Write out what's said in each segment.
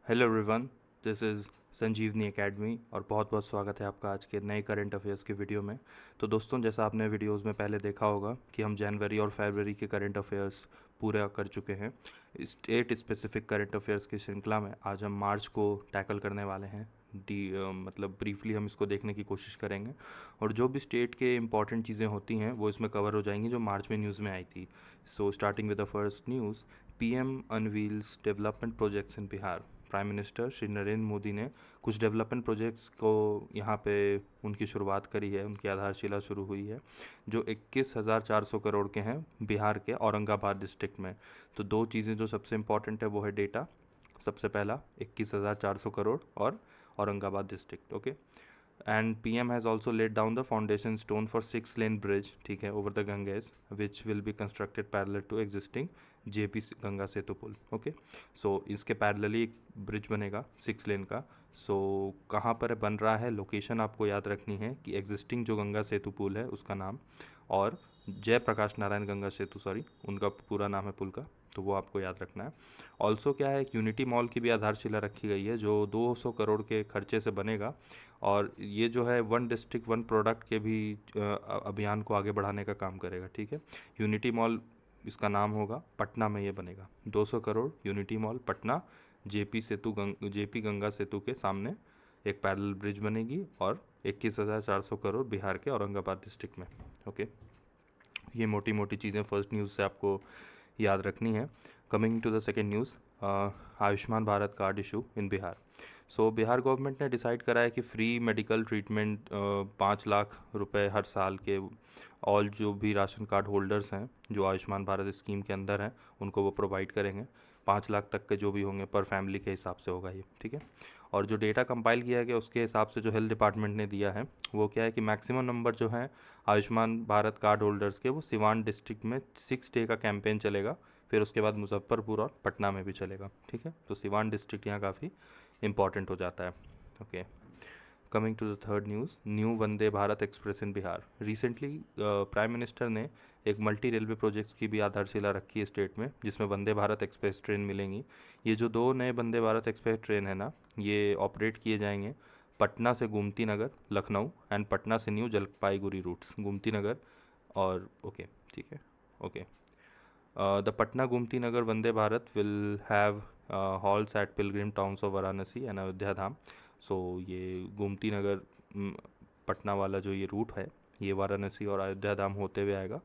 Hello everyone, this is Sanjivani academy और बहुत बहुत स्वागत है आपका आज के नए करंट अफेयर्स की वीडियो में। तो दोस्तों, जैसा आपने वीडियोस में पहले देखा होगा कि हम जनवरी और फरवरी के करंट अफेयर्स पूरे कर चुके हैं। स्टेट स्पेसिफिक करंट अफेयर्स की श्रृंखला में आज हम मार्च को टैकल करने वाले हैं। मतलब ब्रीफली हम इसको देखने की कोशिश करेंगे और जो भी स्टेट के इंपॉर्टेंट चीज़ें होती हैं वो इसमें कवर हो जाएंगी जो मार्च में न्यूज़ में आई थी। So starting with the first news, PM unveils development projects in Bihar. Prime minister Shri Narendra Modi ने कुछ डेवलपमेंट प्रोजेक्ट्स को यहाँ पे उनकी शुरुआत करी है, उनकी आधारशिला शुरू हुई है, जो 21,400 करोड़ के हैं बिहार के औरंगाबाद डिस्ट्रिक्ट में। तो दो चीज़ें जो सबसे इम्पॉर्टेंट है वो है डेटा। सबसे पहला 21,400 करोड़ और Aurangabad district, okay. And PM has also laid down the foundation stone for 6 lane bridge, ठीक है, over the Ganges, which will be constructed parallel to existing JP Ganga Setu पुल, ओके। सो इसके पैरेलली एक ब्रिज बनेगा 6 लेन का। सो कहाँ पर बन रहा है, लोकेशन आपको याद रखनी है कि एग्जिस्टिंग जो गंगा सेतु पुल है उसका नाम, और जयप्रकाश नारायण गंगा सेतु, सॉरी उनका पूरा नाम है पुल का, तो वो आपको याद रखना है। ऑल्सो क्या है, एक यूनिटी मॉल की भी आधारशिला रखी गई है जो 200 करोड़ के खर्चे से बनेगा, और ये जो है वन डिस्ट्रिक्ट वन प्रोडक्ट के भी अभियान को आगे बढ़ाने का काम करेगा, ठीक है। यूनिटी मॉल इसका नाम होगा, पटना में ये बनेगा। 200 करोड़ यूनिटी मॉल पटना, जेपी गंगा सेतु के सामने एक पैरेलल ब्रिज बनेगी, और 21,400 करोड़ बिहार के औरंगाबाद डिस्ट्रिक्ट में, ओके। ये मोटी मोटी चीज़ें फर्स्ट न्यूज़ से आपको याद रखनी है। Coming to the second news, Ayushman Bharat card issue in Bihar. So Bihar government ने डिसाइड करा है कि फ्री मेडिकल ट्रीटमेंट 5 लाख रुपए हर साल के ऑल जो भी राशन कार्ड होल्डर्स हैं जो आयुष्मान भारत स्कीम के अंदर हैं उनको वो प्रोवाइड करेंगे। 5 लाख तक के जो भी होंगे पर फैमिली के हिसाब से होगा ये, ठीक है। और जो डेटा कंपाइल किया गया उसके हिसाब से जो हेल्थ डिपार्टमेंट ने दिया है वो क्या है कि मैक्सिमम नंबर जो है आयुष्मान भारत कार्ड होल्डर्स के वो सिवान डिस्ट्रिक्ट में 6 डे का कैंपेन चलेगा, फिर उसके बाद मुजफ्फरपुर और पटना में भी चलेगा, ठीक है। तो सिवान डिस्ट्रिक्ट यहाँ काफ़ी इंपॉर्टेंट हो जाता है, okay. Coming to the third news, new Vande Bharat express in Bihar. Recently prime minister ने एक मल्टी रेलवे प्रोजेक्ट्स की भी आधारशिला रखी है स्टेट में, जिसमें वंदे भारत एक्सप्रेस ट्रेन मिलेंगी। ये जो दो नए वंदे भारत एक्सप्रेस ट्रेन है ना, ये ऑपरेट किए जाएंगे पटना से गोमती नगर लखनऊ एंड पटना से न्यू जलपाईगुड़ी रूट्स, गोमती नगर और ओके, ठीक है, okay. The Patna Gomti Nagar Vande Bharat will have halts at pilgrim towns of Varanasi and Ayodhya Dham. So ये गोमती नगर पटना वाला जो ये रूट है ये वाराणसी और अयोध्या धाम होते हुए आएगा,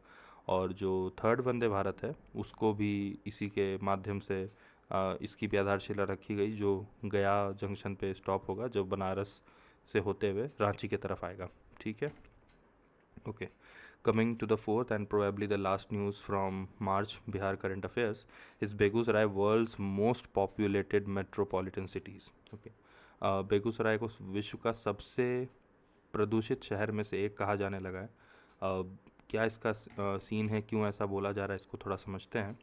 और जो थर्ड वंदे भारत है उसको भी इसी के माध्यम से इसकी भी आधारशिला रखी गई, जो गया जंक्शन पे स्टॉप होगा, जो बनारस से होते हुए रांची की तरफ आएगा, ठीक है, okay. Coming to the fourth and probably the last news from March Bihar current affairs is Begusarai, world's most populated metropolitan cities. Okay. Begusarai को विश्व का सबसे प्रदूषित शहर में से एक कहा जाने लगा है। क्या इसका सीन है, क्यों ऐसा बोला जा रहा है, इसको थोड़ा समझते हैं।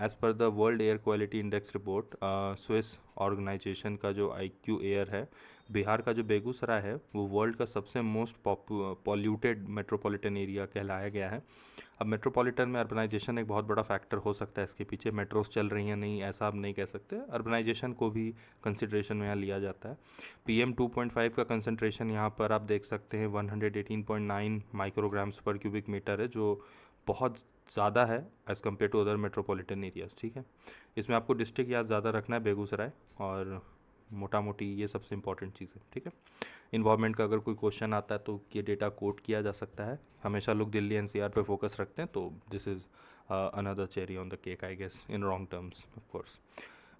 As per the world air quality index report, Swiss organisation का जो IQ एयर है, बिहार का जो बेगूसराय है वो वर्ल्ड का सबसे मोस्ट पॉल्यूटेड मेट्रोपॉलिटन एरिया कहलाया गया है। अब मेट्रोपॉलिटन में अर्बनाइजेशन एक बहुत बड़ा फैक्टर हो सकता है इसके पीछे, मेट्रोस चल रही हैं नहीं ऐसा आप नहीं कह सकते, अर्बनाइजेशन को भी कंसिड्रेशन में यहाँ लिया जाता है। PM 2.5 का कंसनट्रेशन यहाँ पर आप देख सकते हैं 118.9 माइक्रोग्राम्स पर क्यूबिक मीटर है, जो बहुत ज़्यादा है as compare to other metropolitan areas, ठीक है। इसमें आपको डिस्ट्रिक्ट याद ज़्यादा रखना है बेगूसराय, और मोटा मोटी ये सबसे इंपॉर्टेंट चीज़ है, ठीक है। इन्वायरमेंट का अगर कोई क्वेश्चन आता है तो ये डेटा कोट किया जा सकता है। हमेशा लोग दिल्ली NCR पे फोकस रखते हैं, तो this is another cherry on the cake I guess, in wrong terms of course.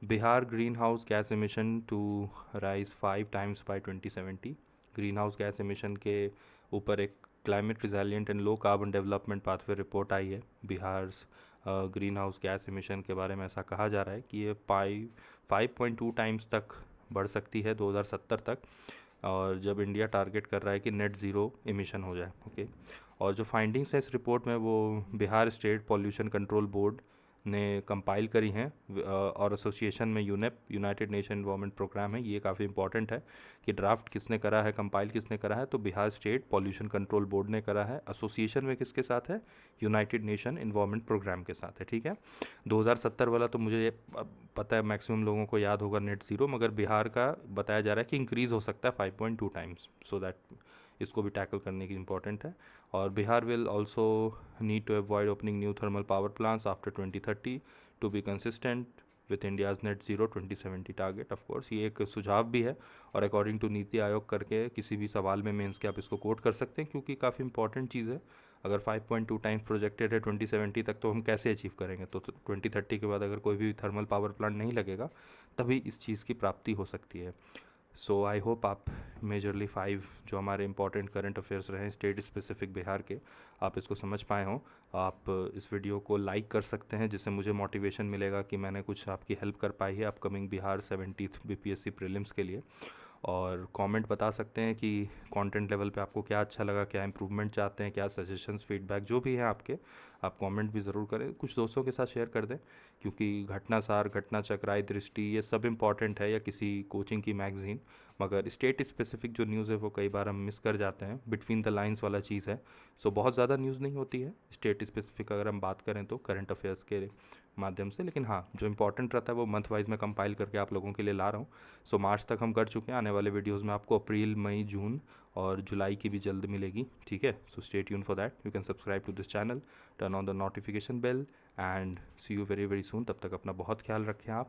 Bihar greenhouse gas emission to rise 5 times by 2070। Greenhouse gas emission के ऊपर एक climate resilient and low carbon development pathway report आई है। Bihar greenhouse gas emission के बारे में ऐसा कहा जा रहा है कि ये 5.2 टाइम्स तक बढ़ सकती है 2070 तक, और जब इंडिया टारगेट कर रहा है कि नेट ज़ीरो एमिशन हो जाए, ओके। और जो फाइंडिंग्स है इस रिपोर्ट में वो Bihar state pollution control board ने कंपाइल करी हैं और एसोसिएशन में UNEP united nation environment programme है। ये काफ़ी इंपॉर्टेंट है कि ड्राफ्ट किसने करा है, कंपाइल किसने करा है, तो Bihar state pollution control board ने करा है। एसोसिएशन में किसके साथ है, यूनाइटेड नेशन एनवायरनमेंट प्रोग्राम के साथ है। ठीक है, 2070 वाला तो मुझे पता है मैक्सिमम लोगों को याद होगा नेट ज़ीरो, मगर बिहार का बताया जा रहा है कि इंक्रीज़ हो सकता है 5.2 टाइम्स, सो दैट इसको भी टैकल करने की इंपॉर्टेंट है। और Bihar will also need to avoid opening new thermal power plants after 2030 to be consistent with India's net zero 2070 target. Of course ये एक सुझाव भी है और अकॉर्डिंग टू नीति आयोग करके किसी भी सवाल में मेंस के आप इसको कोट कर सकते हैं, क्योंकि काफ़ी इंपॉर्टेंट चीज़ है। अगर 5.2 टाइम्स प्रोजेक्टेड है 2070 तक, तो हम कैसे अचीव करेंगे? तो 2030 के बाद अगर कोई भी थर्मल पावर प्लांट नहीं लगेगा तभी इस चीज़ की प्राप्ति हो सकती है। सो आई होप आप मेजरली 5 जो हमारे इंपॉर्टेंट करंट अफेयर्स रहे स्टेट स्पेसिफिक बिहार के, आप इसको समझ पाए हों। आप इस वीडियो को लाइक कर सकते हैं, जिससे मुझे मोटिवेशन मिलेगा कि मैंने कुछ आपकी हेल्प कर पाई है upcoming Bihar 70th BPSC prelims के लिए। और कमेंट बता सकते हैं कि कंटेंट लेवल पे आपको क्या अच्छा लगा, क्या इंप्रूवमेंट चाहते हैं, क्या सजेशंस फीडबैक जो भी हैं आपके, आप कमेंट भी ज़रूर करें। कुछ दोस्तों के साथ शेयर कर दें, क्योंकि घटनासार, घटनाचक्र, राय दृष्टि ये सब इंपॉर्टेंट है, या किसी कोचिंग की मैगज़ीन, मगर स्टेट स्पेसिफिक जो न्यूज़ है वो कई बार हम मिस कर जाते हैं, बिटवीन द लाइंस वाला चीज़ है। सो बहुत ज़्यादा न्यूज़ नहीं होती है स्टेट स्पेसिफिक अगर हम बात करें तो करंट अफेयर्स के माध्यम से, लेकिन हाँ जो इंपॉर्टेंट रहता है वो मंथ वाइज में कंपाइल करके आप लोगों के लिए ला रहा हूँ। सो मार्च तक हम कर चुके हैं, आने वाले वीडियोज़ में आपको अप्रैल, मई, जून और जुलाई की भी जल्द मिलेगी। ठीक है, so stay tune for that. You can subscribe to this channel, turn on the notification bell and see you very very soon. तब तक अपना बहुत ख्याल रखें आप।